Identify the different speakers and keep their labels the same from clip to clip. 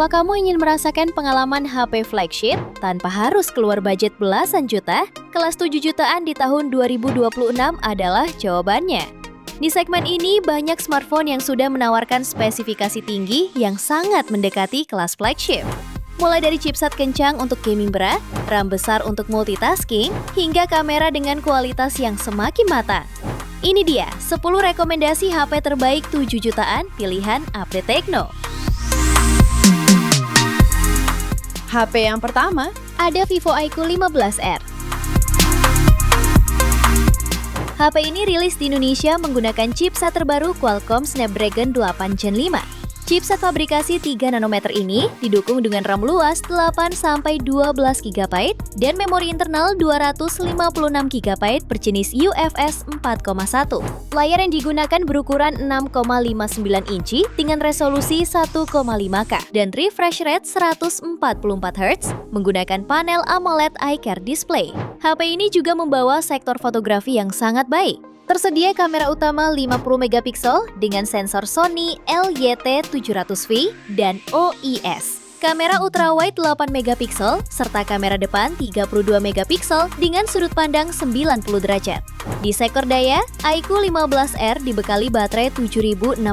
Speaker 1: Kalau kamu ingin merasakan pengalaman HP flagship tanpa harus keluar budget belasan juta, kelas 7 jutaan di tahun 2026 adalah jawabannya. Di segmen ini, banyak smartphone yang sudah menawarkan spesifikasi tinggi yang sangat mendekati kelas flagship. Mulai dari chipset kencang untuk gaming berat, RAM besar untuk multitasking, hingga kamera dengan kualitas yang semakin matang. Ini dia 10 rekomendasi HP terbaik 7 jutaan pilihan update Tecno.
Speaker 2: HP yang pertama,
Speaker 1: Ada Vivo iQOO 15R. HP ini rilis di Indonesia menggunakan chipset terbaru Qualcomm Snapdragon 8 Gen 5. Chipset fabrikasi 3 nanometer ini didukung dengan RAM luas 8-12 GB dan memori internal 256 GB berjenis UFS 4,1. Layar yang digunakan berukuran 6,59 inci dengan resolusi 1,5K dan refresh rate 144 Hz menggunakan panel AMOLED iCare display. HP ini juga membawa sektor fotografi yang sangat baik. Tersedia kamera utama 50 megapiksel dengan sensor Sony LYT700V dan OIS. Kamera ultrawide 8 megapiksel serta kamera depan 32 megapiksel dengan sudut pandang 90 derajat. Di sektor daya, iQOO 15R dibekali baterai 7600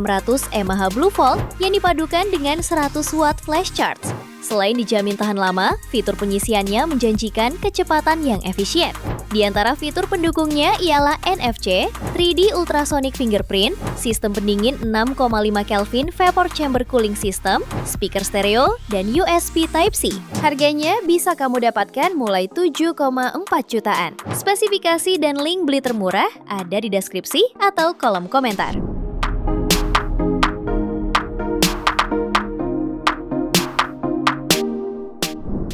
Speaker 1: mAh Blue Volt yang dipadukan dengan 100 watt flash charge. Selain dijamin tahan lama, fitur pengisiannya menjanjikan kecepatan yang efisien. Di antara fitur pendukungnya ialah NFC, 3D Ultrasonic Fingerprint, sistem pendingin 6,5 Kelvin Vapor Chamber Cooling System, speaker stereo, dan USB Type-C. Harganya bisa kamu dapatkan mulai 7,4 jutaan. Spesifikasi dan link beli termurah ada di deskripsi atau kolom komentar.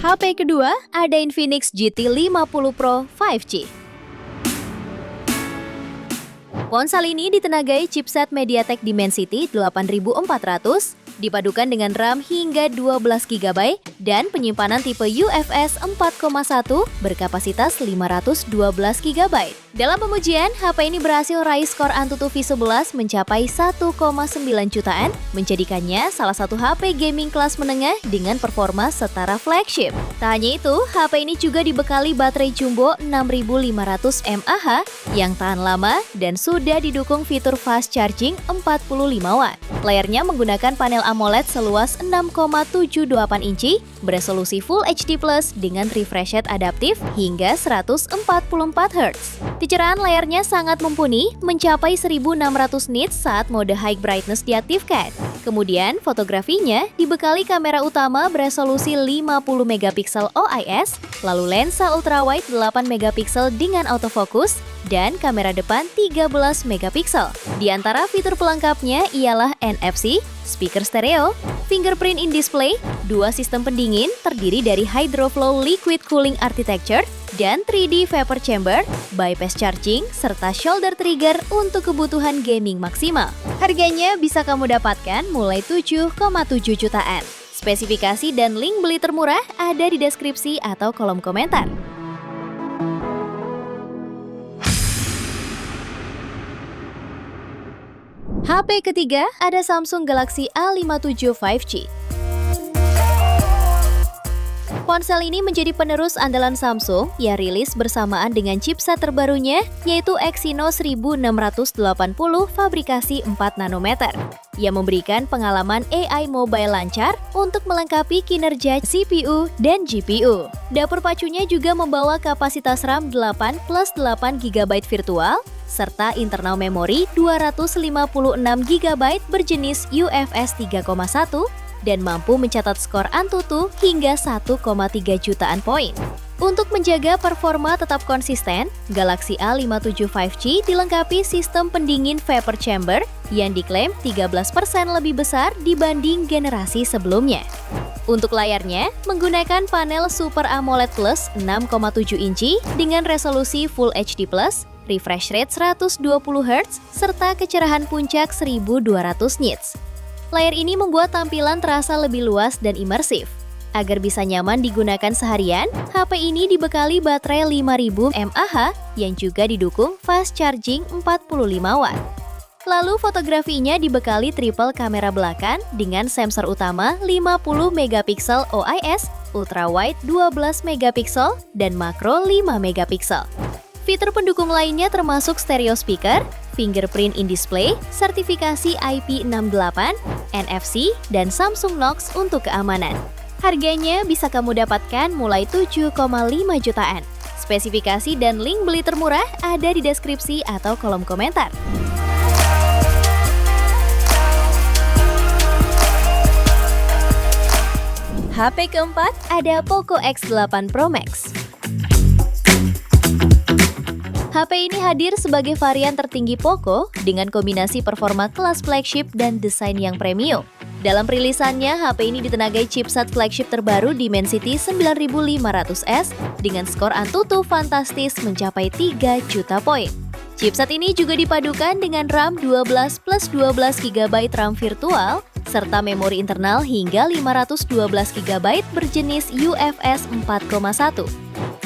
Speaker 1: HP kedua, ada Infinix GT 50 Pro 5G. Ponsel ini ditenagai chipset MediaTek Dimensity 8400, dipadukan dengan RAM hingga 12 GB dan penyimpanan tipe UFS 4,1 berkapasitas 512 GB. Dalam pengujian, HP ini berhasil raih skor Antutu V11 mencapai 1,9 jutaan, menjadikannya salah satu HP gaming kelas menengah dengan performa setara flagship. Tak hanya itu, HP ini juga dibekali baterai jumbo 6500 mAh yang tahan lama dan sudah didukung fitur fast charging 45 watt. Layarnya menggunakan panel AMOLED seluas 6,78 inci, beresolusi Full HD Plus dengan refresh rate adaptif hingga 144 Hz. Kecerahan layarnya sangat mumpuni, mencapai 1600 nits saat mode high brightness diaktifkan. Kemudian, fotografinya dibekali kamera utama beresolusi 50 megapiksel OIS, lalu lensa ultrawide 8 megapiksel dengan autofocus, dan kamera depan 13 megapiksel. Di antara fitur pelengkapnya ialah NFC, speaker stereo, fingerprint in display, 2 sistem pendingin terdiri dari Hydroflow Liquid Cooling Architecture, dan 3D Vapor Chamber, bypass charging, serta shoulder trigger untuk kebutuhan gaming maksimal. Harganya bisa kamu dapatkan mulai 7,7 jutaan. Spesifikasi dan link beli termurah ada di deskripsi atau kolom komentar. HP ketiga ada Samsung Galaxy A57 5G. Ponsel ini menjadi penerus andalan Samsung yang rilis bersamaan dengan chipset terbarunya yaitu Exynos 1680 fabrikasi 4 nanometer yang memberikan pengalaman AI mobile lancar untuk melengkapi kinerja CPU dan GPU. Dapur pacunya juga membawa kapasitas RAM 8 plus 8 GB virtual serta internal memori 256 GB berjenis UFS 3,1 dan mampu mencatat skor Antutu hingga 1,3 jutaan poin. Untuk menjaga performa tetap konsisten, Galaxy A57 5G dilengkapi sistem pendingin vapor chamber yang diklaim 13% lebih besar dibanding generasi sebelumnya. Untuk layarnya, menggunakan panel Super AMOLED Plus 6,7 inci dengan resolusi Full HD Plus, refresh rate 120 Hz, serta kecerahan puncak 1200 nits. Layar ini membuat tampilan terasa lebih luas dan imersif. Agar bisa nyaman digunakan seharian, HP ini dibekali baterai 5000 mAh yang juga didukung fast charging 45 watt. Lalu fotografinya dibekali triple kamera belakang dengan sensor utama 50 megapiksel OIS, ultrawide 12 megapiksel, dan makro 5 megapiksel. Fitur pendukung lainnya termasuk stereo speaker, fingerprint in display, sertifikasi IP68, NFC, dan Samsung Knox untuk keamanan. Harganya bisa kamu dapatkan mulai 7,5 jutaan. Spesifikasi dan link beli termurah ada di deskripsi atau kolom komentar. HP keempat ada Poco X8 Pro Max. HP ini hadir sebagai varian tertinggi Poco dengan kombinasi performa kelas flagship dan desain yang premium. Dalam rilisannya, HP ini ditenagai chipset flagship terbaru Dimensity 9500S dengan skor Antutu fantastis mencapai 3 juta poin. Chipset ini juga dipadukan dengan RAM 12 plus 12 GB RAM virtual serta memori internal hingga 512 GB berjenis UFS 4.1.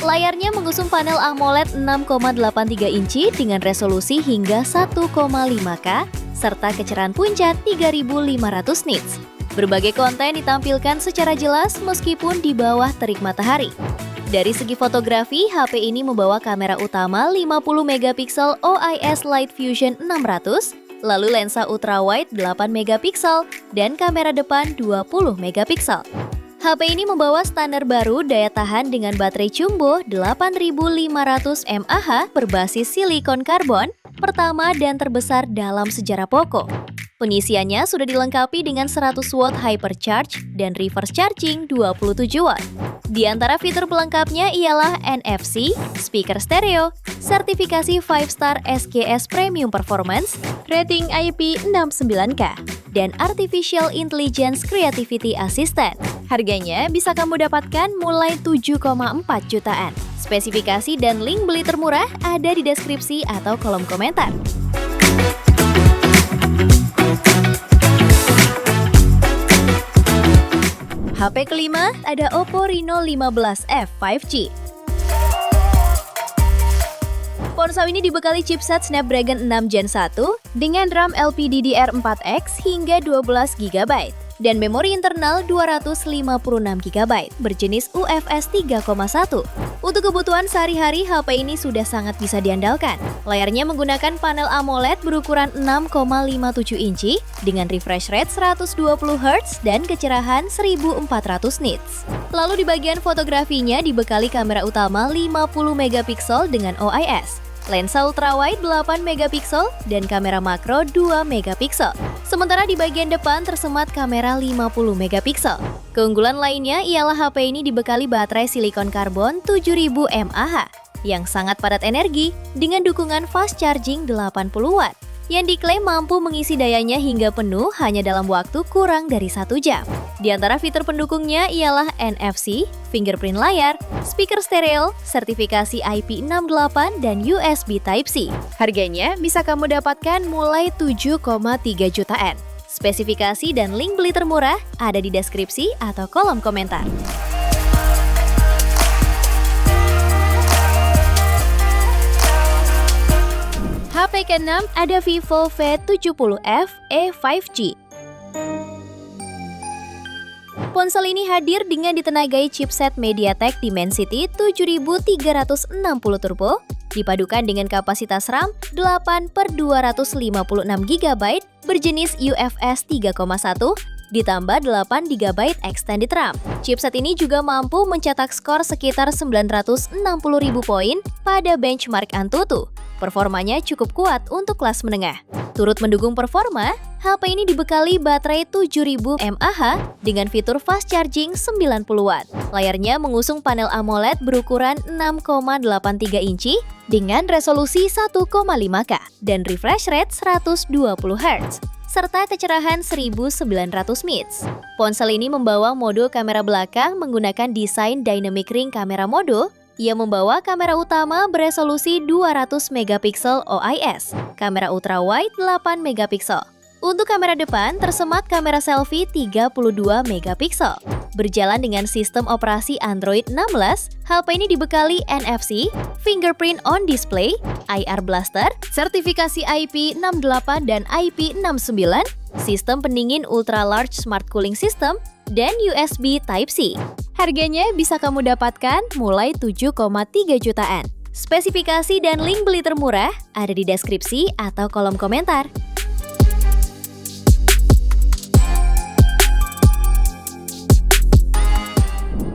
Speaker 1: Layarnya mengusung panel AMOLED 6,83 inci dengan resolusi hingga 1,5K serta kecerahan puncak 3500 nits. Berbagai konten ditampilkan secara jelas meskipun di bawah terik matahari. Dari segi fotografi, HP ini membawa kamera utama 50 megapiksel OIS Light Fusion 600, lalu lensa ultrawide 8 megapiksel, dan kamera depan 20 megapiksel. HP ini membawa standar baru daya tahan dengan baterai jumbo 8500 mAh berbasis silikon karbon, pertama dan terbesar dalam sejarah Poco. Pengisiannya sudah dilengkapi dengan 100 watt hypercharge dan reverse charging 27 watt. Di antara fitur pelengkapnya ialah NFC, speaker stereo, sertifikasi 5-star SKS Premium Performance, rating IP69K, dan Artificial Intelligence Creativity Assistant. Harganya bisa kamu dapatkan mulai 7,4 jutaan. Spesifikasi dan link beli termurah ada di deskripsi atau kolom komentar. HP kelima ada Oppo Reno 15F 5G. Ponsel ini dibekali chipset Snapdragon 6 Gen 1 dengan RAM LPDDR4X hingga 12 GB dan memori internal 256 GB berjenis UFS 3.1. Untuk kebutuhan sehari-hari, HP ini sudah sangat bisa diandalkan. Layarnya menggunakan panel AMOLED berukuran 6,57 inci dengan refresh rate 120 Hz dan kecerahan 1400 nits. Lalu di bagian fotografinya dibekali kamera utama 50 megapiksel dengan OIS, lensa ultrawide 8 megapiksel, dan kamera makro 2 megapiksel. Sementara di bagian depan tersemat kamera 50 megapiksel. Keunggulan lainnya ialah HP ini dibekali baterai silikon karbon 7000 mAh yang sangat padat energi dengan dukungan fast charging 80 watt yang diklaim mampu mengisi dayanya hingga penuh hanya dalam waktu kurang dari 1 jam. Di antara fitur pendukungnya ialah NFC, fingerprint layar, speaker stereo, sertifikasi IP68, dan USB Type-C. Harganya bisa kamu dapatkan mulai 7,3 jutaan. Spesifikasi dan link beli termurah ada di deskripsi atau kolom komentar. HP ke-6 ada Vivo V70F e 5G. Ponsel ini hadir dengan ditenagai chipset MediaTek Dimensity 7360 Turbo, dipadukan dengan kapasitas RAM 8/256 GB berjenis UFS 3.1, ditambah 8 GB extended RAM. Chipset ini juga mampu mencetak skor sekitar 960.000 poin pada benchmark Antutu. Performanya cukup kuat untuk kelas menengah. Turut mendukung performa, HP ini dibekali baterai 7000 mAh dengan fitur fast charging 90 watt. Layarnya mengusung panel AMOLED berukuran 6,83 inci dengan resolusi 1,5K dan refresh rate 120 Hz serta kecerahan 1900 nits. Ponsel ini membawa mode kamera belakang menggunakan desain dynamic ring kamera mode. Ia membawa kamera utama beresolusi 200 megapiksel OIS, kamera ultrawide 8 megapiksel. Untuk kamera depan tersemat kamera selfie 32 megapiksel. Berjalan dengan sistem operasi Android 16, HP ini dibekali NFC, fingerprint on display, IR blaster, sertifikasi IP68 dan IP69, sistem pendingin ultra large smart cooling system, dan USB Type-C. Harganya bisa kamu dapatkan mulai 7,3 jutaan. Spesifikasi dan link beli termurah ada di deskripsi atau kolom komentar.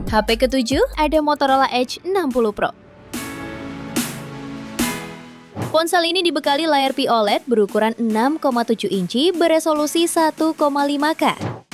Speaker 1: HP ketujuh ada Motorola Edge 60 Pro. Ponsel ini dibekali layar POLED berukuran 6,7 inci beresolusi 1,5K.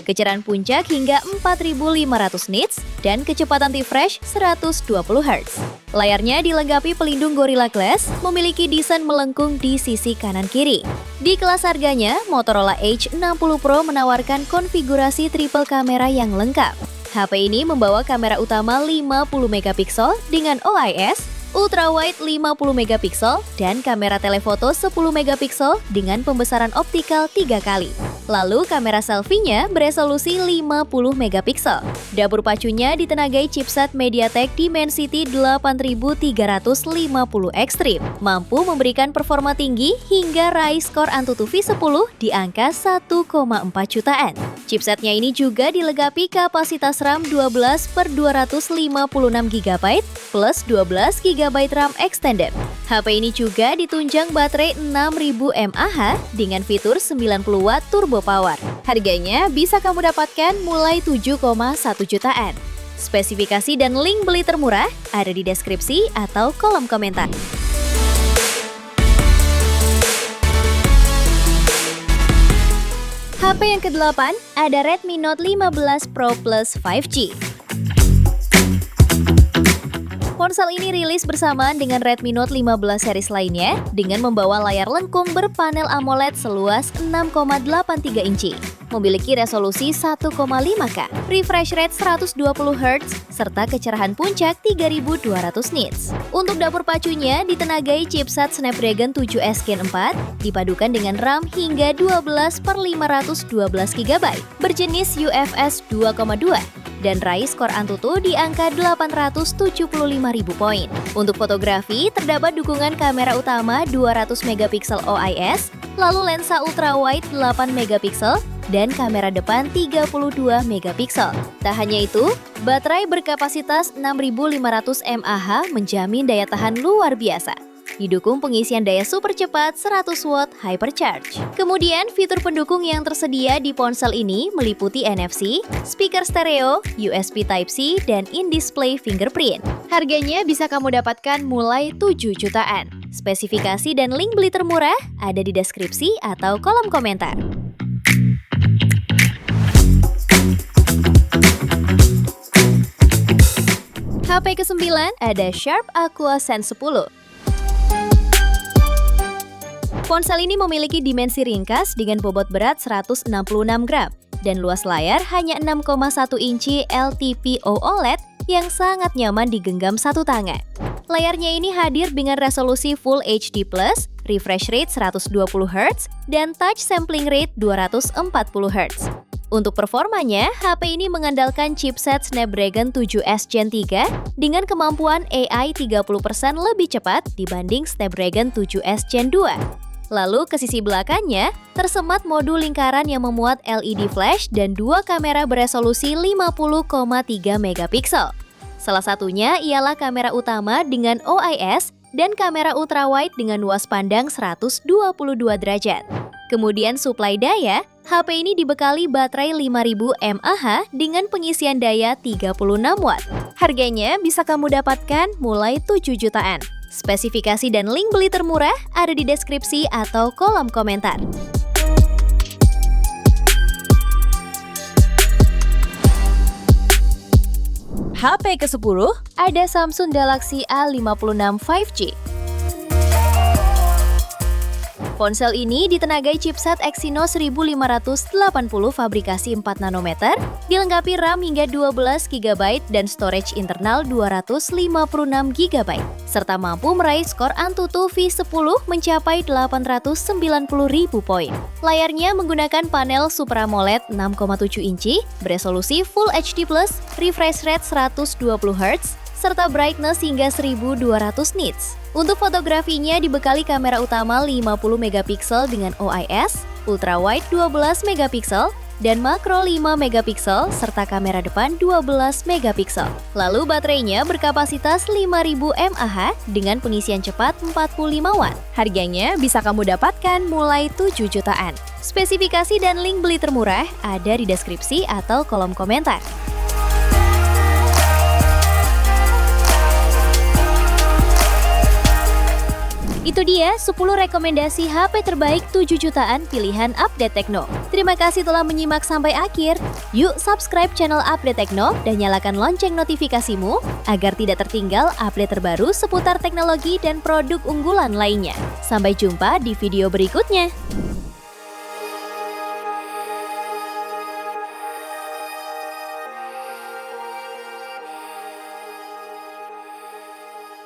Speaker 1: Kecerahan puncak hingga 4500 nits dan kecepatan refresh 120 Hz. Layarnya dilengkapi pelindung Gorilla Glass, memiliki desain melengkung di sisi kanan kiri. Di kelas harganya, Motorola Edge 60 Pro menawarkan konfigurasi triple kamera yang lengkap. HP ini membawa kamera utama 50 megapiksel dengan OIS, ultrawide 50 megapiksel, dan kamera telefoto 10 megapiksel dengan pembesaran optikal 3 kali. Lalu kamera selfie-nya beresolusi 50 megapiksel. Dapur pacunya ditenagai chipset MediaTek Dimensity 8350 Extreme, mampu memberikan performa tinggi hingga raih skor Antutu V10 di angka 1,4 jutaan. Chipsetnya ini juga dilengkapi kapasitas RAM 12/256 GB plus 12 GB RAM extended. HP ini juga ditunjang baterai 6000 mAh dengan fitur 90 Watt turbo power. Harganya bisa kamu dapatkan mulai 7,1 jutaan. Spesifikasi dan link beli termurah ada di deskripsi atau kolom komentar. HP yang ke-8 ada Redmi Note 15 Pro Plus 5G. Ponsel ini rilis bersamaan dengan Redmi Note 15 series lainnya dengan membawa layar lengkung berpanel AMOLED seluas 6,83 inci. Memiliki resolusi 1,5K, refresh rate 120 Hz, serta kecerahan puncak 3200 nits. Untuk dapur pacunya ditenagai chipset Snapdragon 7S Gen 4 dipadukan dengan RAM hingga 12/512 GB berjenis UFS 2,2 dan raih skor Antutu di angka 875.000 poin. Untuk fotografi, terdapat dukungan kamera utama 200 megapiksel OIS, lalu lensa ultrawide 8 megapiksel, dan kamera depan 32 megapiksel. Tak hanya itu, baterai berkapasitas 6500 mAh menjamin daya tahan luar biasa. Didukung pengisian daya super cepat 100 Watt Hypercharge. Kemudian, fitur pendukung yang tersedia di ponsel ini meliputi NFC, speaker stereo, USB Type-C, dan in-display fingerprint. Harganya bisa kamu dapatkan mulai 7 jutaan. Spesifikasi dan link beli termurah ada di deskripsi atau kolom komentar. HP ke-9 ada Sharp Aqua Sense 10. Ponsel ini memiliki dimensi ringkas dengan bobot berat 166 gram dan luas layar hanya 6,1 inci LTPO OLED yang sangat nyaman digenggam satu tangan. Layarnya ini hadir dengan resolusi Full HD+, refresh rate 120 Hz, dan touch sampling rate 240 Hz. Untuk performanya, HP ini mengandalkan chipset Snapdragon 7S Gen 3 dengan kemampuan AI 30% lebih cepat dibanding Snapdragon 7S Gen 2. Lalu ke sisi belakangnya, tersemat modul lingkaran yang memuat LED flash dan dua kamera beresolusi 50,3 megapiksel. Salah satunya ialah kamera utama dengan OIS dan kamera ultrawide dengan luas pandang 122 derajat. Kemudian suplai daya, HP ini dibekali baterai 5000 mAh dengan pengisian daya 36 Watt. Harganya bisa kamu dapatkan mulai 7 jutaan. Spesifikasi dan link beli termurah ada di deskripsi atau kolom komentar. HP ke-10 ada Samsung Galaxy A56 5G. Ponsel ini ditenagai chipset Exynos 1580 fabrikasi 4 nanometer, dilengkapi RAM hingga 12 GB dan storage internal 256 GB, serta mampu meraih skor Antutu V10 mencapai 890.000 poin. Layarnya menggunakan panel Super AMOLED 6,7 inci, beresolusi Full HD+, refresh rate 120 Hz, serta brightness hingga 1200 nits. Untuk fotografinya dibekali kamera utama 50 megapiksel dengan OIS, ultrawide 12 megapiksel, dan makro 5 megapiksel serta kamera depan 12 megapiksel. Lalu baterainya berkapasitas 5000 mAh dengan pengisian cepat 45 watt. Harganya bisa kamu dapatkan mulai 7 jutaan. Spesifikasi dan link beli termurah ada di deskripsi atau kolom komentar. Itu dia 10 rekomendasi HP terbaik 7 jutaan pilihan Update Tekno. Terima kasih telah menyimak sampai akhir. Yuk subscribe channel Update Tekno dan nyalakan lonceng notifikasimu agar tidak tertinggal update terbaru seputar teknologi dan produk unggulan lainnya. Sampai jumpa di video berikutnya.